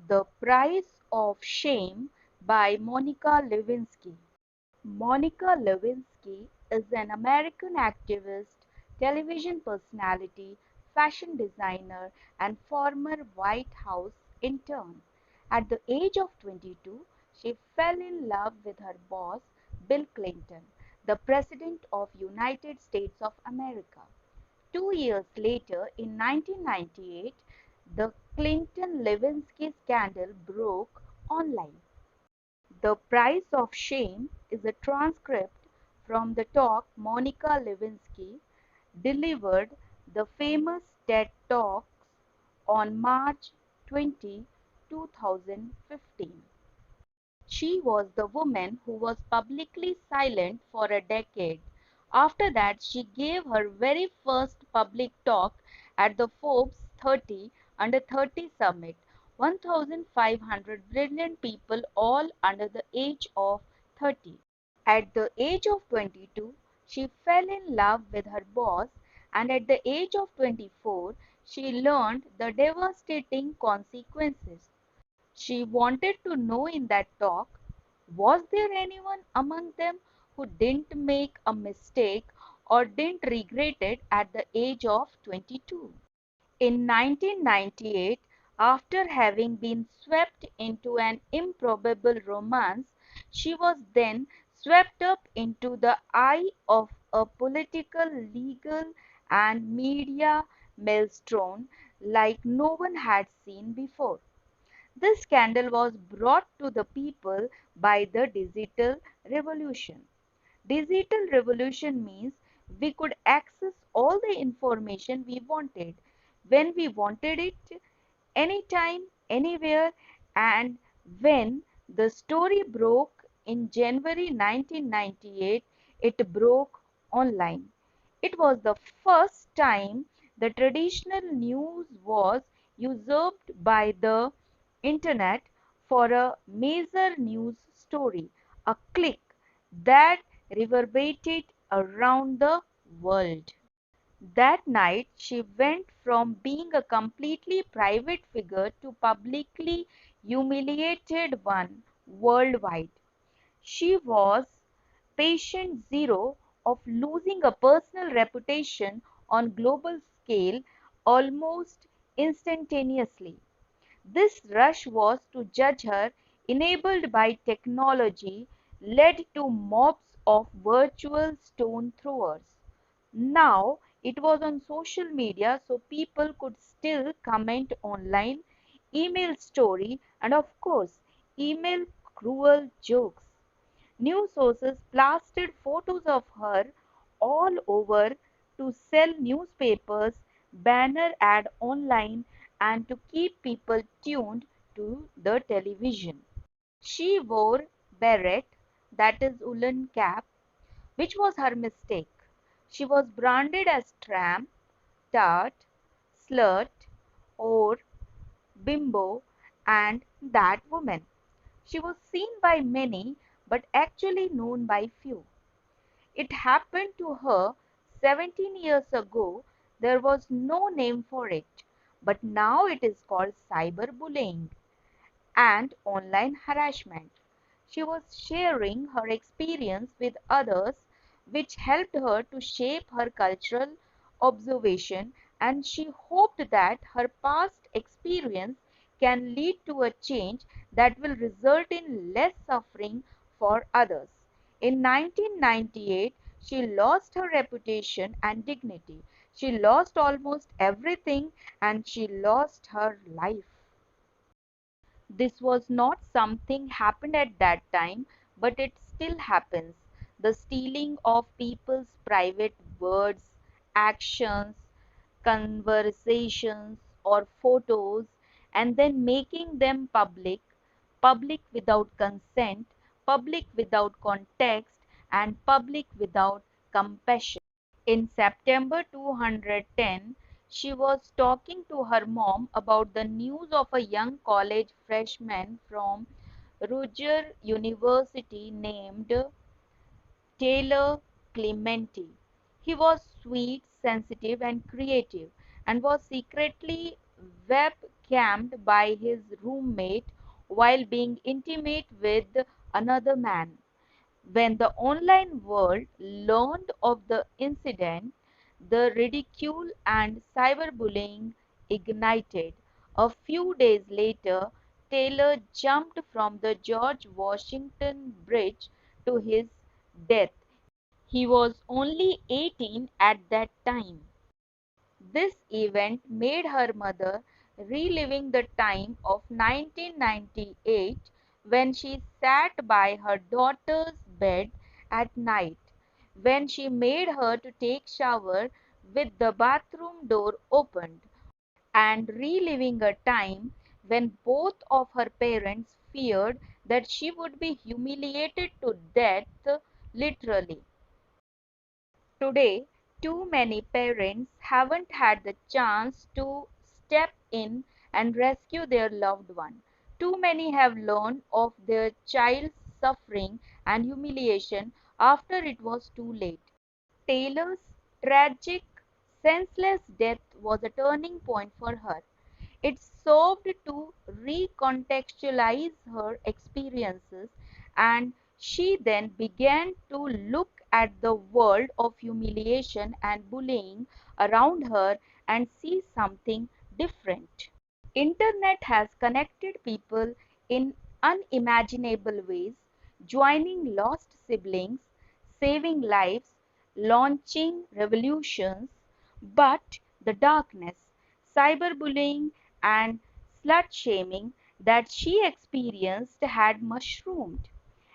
The Price of Shame by Monica Lewinsky. Monica Lewinsky is an American activist, television personality, fashion designer, and former White House intern. At the age of 22, she fell in love with her boss, Bill Clinton, the President of United States of America. 2 years later, in 1998, the Clinton-Lewinsky scandal broke online. The Price of Shame is a transcript from the talk Monica Lewinsky delivered the famous TED Talks on March 20, 2015. She was the woman who was publicly silent for a decade. After that, she gave her very first public talk at the Forbes 30 Under 30 Summit. 1,500 brilliant people, all under the age of 30. At the age of 22, she fell in love with her boss, and at the age of 24, she learned the devastating consequences. She wanted to know in that talk, was there anyone among them who didn't make a mistake or didn't regret it at the age of 22? In 1998, after having been swept into an improbable romance, she was then swept up into the eye of a political, legal, and media maelstrom like no one had seen before. This scandal was brought to the people by the digital revolution. Digital revolution means we could access all the information we wanted when we wanted it, anytime, anywhere, and when the story broke in January 1998, it broke online. It was the first time the traditional news was usurped by the internet for a major news story, a click that reverberated around the world. That night she went from being a completely private figure to publicly humiliated one worldwide. She was patient zero of losing a personal reputation on global scale almost instantaneously. This rush was to judge her, enabled by technology, led to mobs of virtual stone throwers. Now it was on social media, so people could still comment online, email story, and of course, email cruel jokes. News sources plastered photos of her all over to sell newspapers, banner ad online, and to keep people tuned to the television. She wore beret, that is woolen cap, which was her mistake. She was branded as tramp, tart, slut, or bimbo, and that woman. She was seen by many but actually known by few. It happened to her 17 years ago. There was no name for it, but now it is called cyberbullying and online harassment. She was sharing her experience with others, which helped her to shape her cultural observation, and she hoped that her past experience can lead to a change that will result in less suffering for others. In 1998, she lost her reputation and dignity. She lost almost everything and she lost her life. This was not something happened at that time, but it still happens. The stealing of people's private words, actions, conversations, or photos, and then making them public, public without consent, public without context, and public without compassion. In September 2010, she was talking to her mom about the news of a young college freshman from Rutgers University named Taylor Clementi. He was sweet, sensitive, and creative, and was secretly web scammed by his roommate while being intimate with another man. When the online world learned of the incident, the ridicule and cyberbullying ignited. A few days later, Taylor jumped from the George Washington Bridge to his death. He was only 18 at that time. This event made her mother reliving the time of 1998 when she sat by her daughter's bed at night, when she made her to take shower with the bathroom door opened, and reliving a time when both of her parents feared that she would be humiliated to death, literally. Today, too many parents haven't had the chance to step in and rescue their loved one. Too many have learned of their child's suffering and humiliation after it was too late. Taylor's tragic, senseless death was a turning point for her. It served to recontextualize her experiences, and she then began to look at the world of humiliation and bullying around her and see something different. Internet has connected people in unimaginable ways, joining lost siblings, saving lives, launching revolutions, but the darkness, cyberbullying and slut-shaming that she experienced had mushroomed.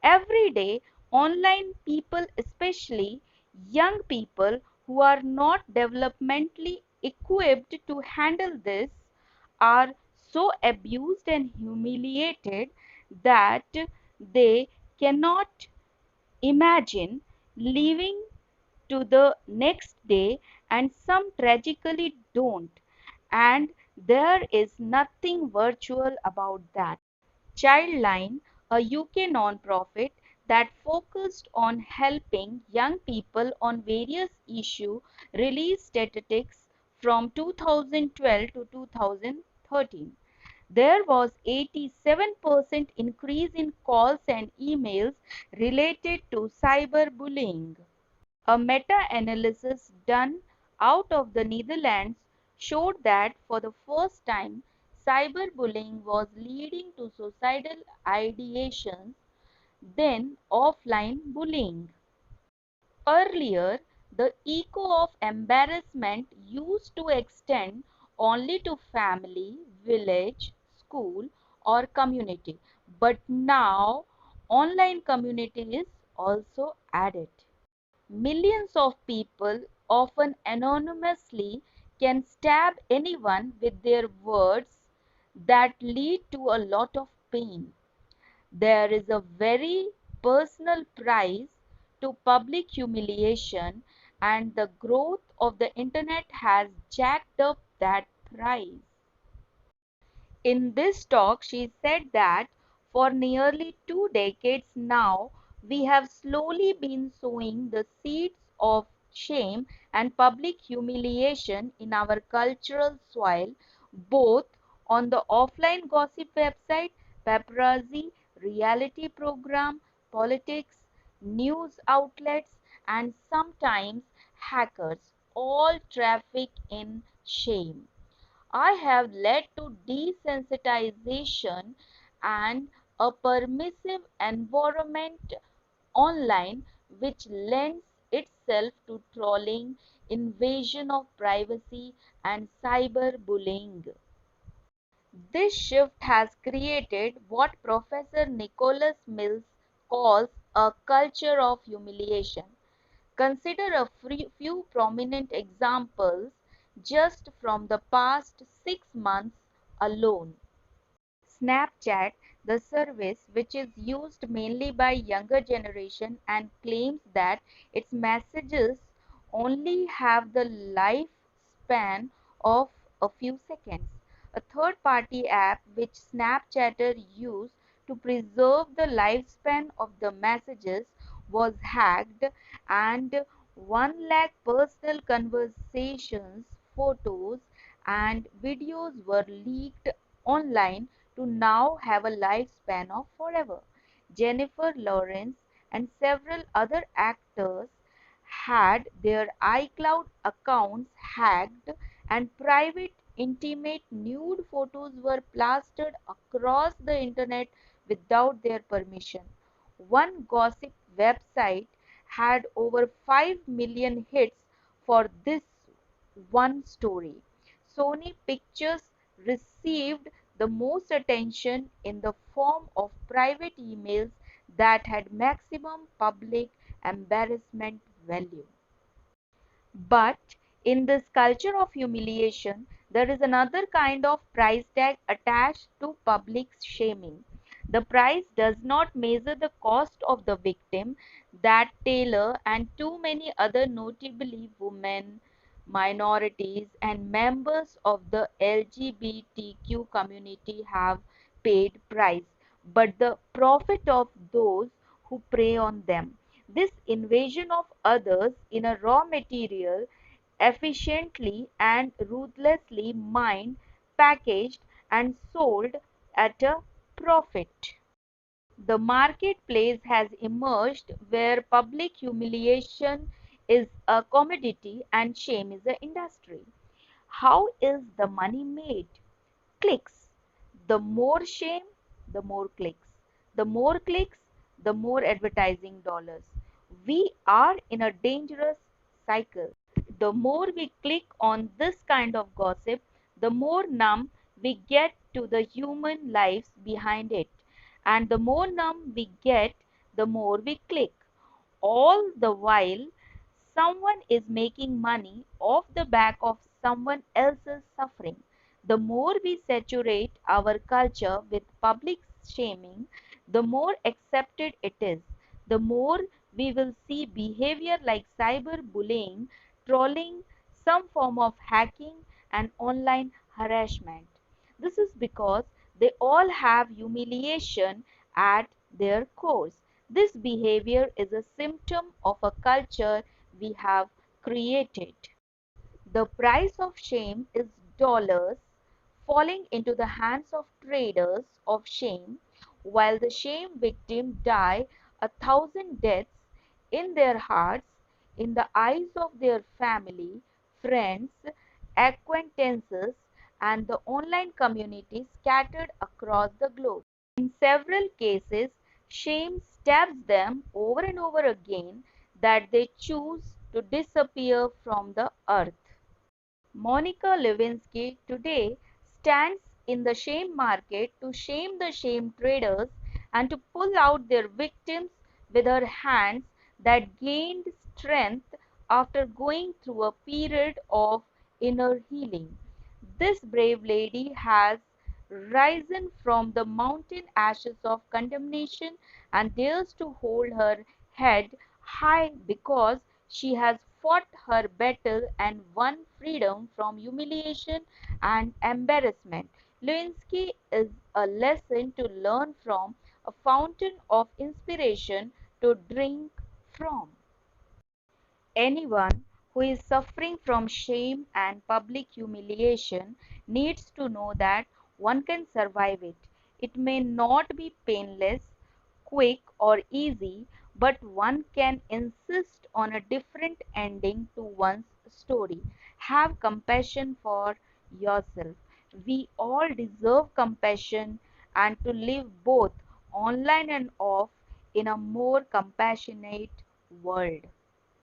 Every day, online people, especially young people who are not developmentally equipped to handle this, are so abused and humiliated that they cannot imagine living to the next day, and some tragically don't. And there is nothing virtual about that. Childline, a UK non-profit that focused on helping young people on various issues, released statistics from 2012 to 2013. There was 87% increase in calls and emails related to cyberbullying. A meta-analysis done out of the Netherlands showed that for the first time, cyberbullying was leading to suicidal ideations than offline bullying. Earlier, the echo of embarrassment used to extend only to family, village, school, or community, but now online community is also added. Millions of people, often anonymously, can stab anyone with their words that lead to a lot of pain. There is a very personal price to public humiliation, and the growth of the internet has jacked up that price. In this talk, she said that for nearly 2 decades now, we have slowly been sowing the seeds of shame and public humiliation in our cultural soil, both on the offline gossip website, paparazzi, reality program, politics, news outlets, and sometimes hackers, all traffic in shame. I have led to desensitization and a permissive environment online which lends itself to trolling, invasion of privacy, and cyberbullying. This shift has created what Professor Nicholas Mills calls a culture of humiliation. Consider a few prominent examples just from the past 6 months alone. Snapchat, the service which is used mainly by younger generation and claims that its messages only have the lifespan of a few seconds. A third-party app which Snapchatter used to preserve the lifespan of the messages was hacked, and 1 lakh personal conversations, photos, and videos were leaked online to now have a lifespan of forever. Jennifer Lawrence and several other actors had their iCloud accounts hacked, and private, intimate, nude photos were plastered across the internet without their permission. One gossip website had over 5 million hits for this one story. Sony Pictures received the most attention in the form of private emails that had maximum public embarrassment value. But in this culture of humiliation, there is another kind of price tag attached to public shaming. The price does not measure the cost of the victim that Taylor and too many other notably women, minorities, and members of the LGBTQ community have paid price, but the profit of those who prey on them. This invasion of others in a raw material, efficiently and ruthlessly mined, packaged, and sold at a profit. The marketplace has emerged where public humiliation is a commodity and shame is an industry. How is the money made? Clicks. The more shame, the more clicks. The more clicks, the more advertising dollars. We are in a dangerous cycle. The more we click on this kind of gossip, the more numb we get to the human lives behind it. And the more numb we get, the more we click. All the while, someone is making money off the back of someone else's suffering. The more we saturate our culture with public shaming, the more accepted it is. The more we will see behavior like cyberbullying, trolling, some form of hacking, and online harassment. This is because they all have humiliation at their core. This behavior is a symptom of a culture we have created. The price of shame is dollars falling into the hands of traders of shame, while the shame victim die a thousand deaths in their hearts, in the eyes of their family, friends, acquaintances, and the online community scattered across the globe. In several cases, shame stabs them over and over again that they choose to disappear from the earth. Monica Lewinsky today stands in the shame market to shame the shame traders and to pull out their victims with her hands that gained strength after going through a period of inner healing. This brave lady has risen from the mountain ashes of condemnation and dares to hold her head high because she has fought her battle and won freedom from humiliation and embarrassment. Lewinsky is a lesson to learn from, a fountain of inspiration to drink from. Anyone who is suffering from shame and public humiliation needs to know that one can survive it. It may not be painless, quick, or easy, but one can insist on a different ending to one's story. Have compassion for yourself. We all deserve compassion and to live both online and off in a more compassionate world.